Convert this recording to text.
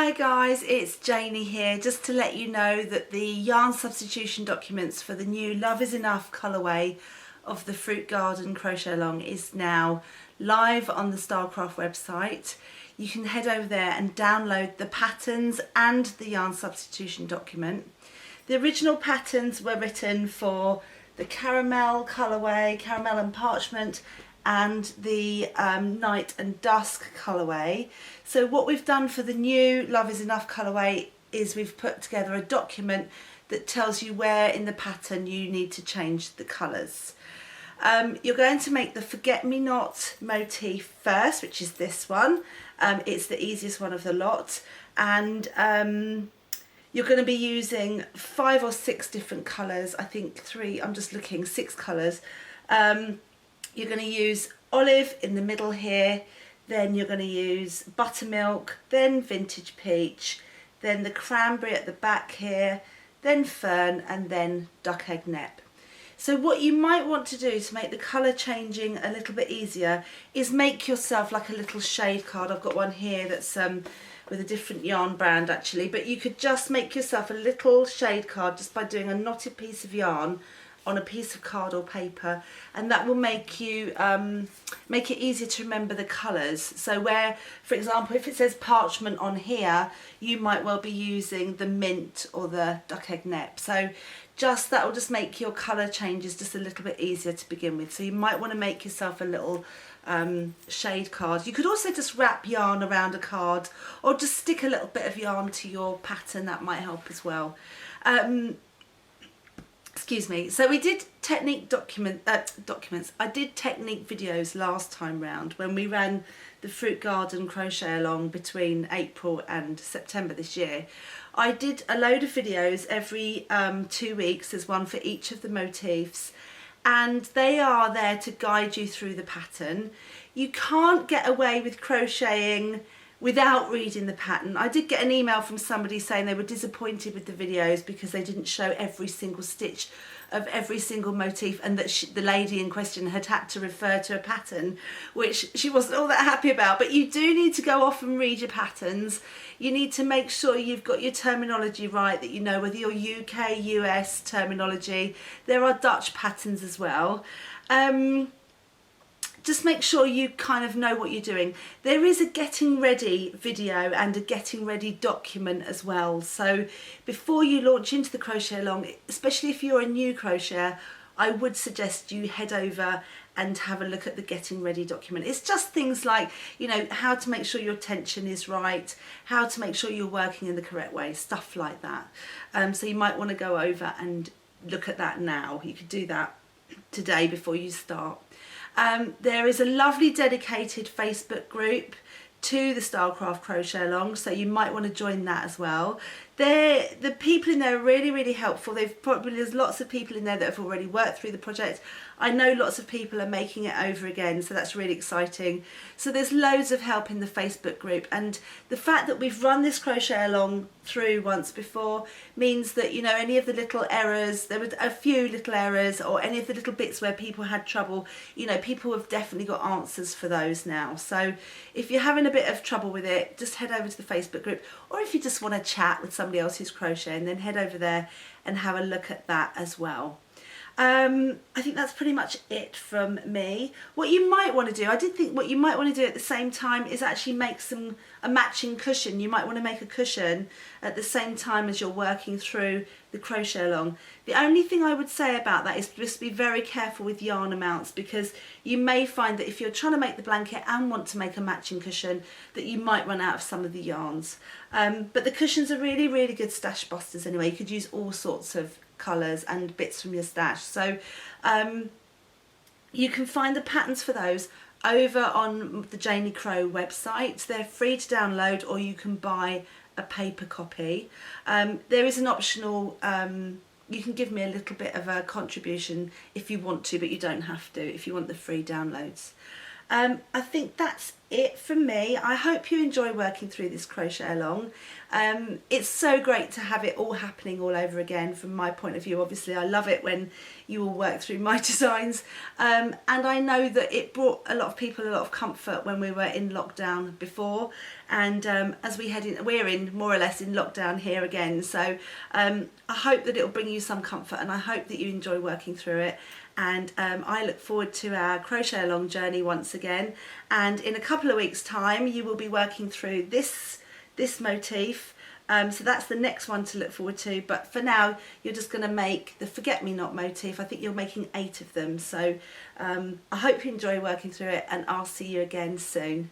Hi guys, it's Janie here, just to let you know that the yarn substitution documents for the new Love Is Enough colourway of the Fruit Garden Crochet Along is now live on the Stylecraft website. You can head over there and download the patterns and the yarn substitution document. The original patterns were written for the caramel colourway, caramel and parchment, and the night and dusk colourway. So what we've done for the new Love Is Enough colourway is we've put together a document that tells you where in the pattern you need to change the colours. You're going to make the Forget Me Not motif first, which is this one. It's the easiest one of the lot, and you're going to be using 5 or 6 different colours. I think 3, I'm just looking, 6 colours. You're going to use olive in the middle here, then you're going to use buttermilk, then vintage peach, then the cranberry at the back here, then fern, and then duck egg nep. So what you might want to do to make the colour changing a little bit easier is make yourself like a little shade card. I've got one here that's with a different yarn brand actually, but you could just make yourself a little shade card just by doing a knotted piece of yarn on a piece of card or paper, and that will make you make it easier to remember the colours. So where, for example, if it says parchment on here, you might well be using the mint or the duck egg nep. So just that will just make your colour changes just a little bit easier to begin with. So you might want to make yourself a little shade card. You could also just wrap yarn around a card or just stick a little bit of yarn to your pattern. That might help as well. Excuse me. So we did technique documents. I did technique videos last time round when we ran the Fruit Garden Crochet Along between April and September this year. I did a load of videos every 2 weeks. There's one for each of the motifs, and they are there to guide you through the pattern. You can't get away with crocheting without reading the pattern. I did get an email from somebody saying they were disappointed with the videos because they didn't show every single stitch of every single motif, and that the lady in question had to refer to a pattern, which she wasn't all that happy about. But you do need to go off and read your patterns. You need to make sure you've got your terminology right, that you know whether you're UK, US terminology. There are Dutch patterns as well. Just make sure you kind of know what you're doing. There is a getting ready video and a getting ready document as well. So before you launch into the crochet along, especially if you're a new crocheter, I would suggest you head over and have a look at the getting ready document. It's just things like, you know, how to make sure your tension is right, how to make sure you're working in the correct way, stuff like that. So you might want to go over and look at that now. You could do that today before you start. There is a lovely dedicated Facebook group to the Stylecraft Crochet Along, so you might want to join that as well. The people in there are really helpful. There's lots of people in there that have already worked through the project. I know lots of people are making it over again, so that's really exciting. So there's loads of help in the Facebook group, and the fact that we've run this crochet along through once before means that, you know, any of the little errors, there were a few little errors, or any of the little bits where people had trouble, you know, people have definitely got answers for those now. So if you're having a bit of trouble with it, just head over to the Facebook group, or if you just want to chat with somebody else who's crocheting, then head over there and have a look at that as well. I think that's pretty much it from me. What you might want to do, I did think what you might want to do at the same time is actually make a matching cushion. You might want to make a cushion at the same time as you're working through the crochet along. The only thing I would say about that is just be very careful with yarn amounts, because you may find that if you're trying to make the blanket and want to make a matching cushion, that you might run out of some of the yarns. But the cushions are really good stash busters anyway. You could use all sorts of colours and bits from your stash. So you can find the patterns for those over on the Janie Crow website. They're free to download, or you can buy a paper copy. There is an optional, you can give me a little bit of a contribution if you want to, but you don't have to if you want the free downloads. I think that's it for me. I hope you enjoy working through this crochet along. It's so great to have it all happening all over again from my point of view. Obviously I love it when you all work through my designs, and I know that it brought a lot of people a lot of comfort when we were in lockdown before, and as we're in more or less in lockdown here again, so I hope that it will bring you some comfort, and I hope that you enjoy working through it. And I look forward to our crochet along journey once again, and in a couple of weeks time you will be working through this motif, so that's the next one to look forward to. But for now you're just going to make the forget-me-not motif. I think you're making 8 of them, so I hope you enjoy working through it, and I'll see you again soon.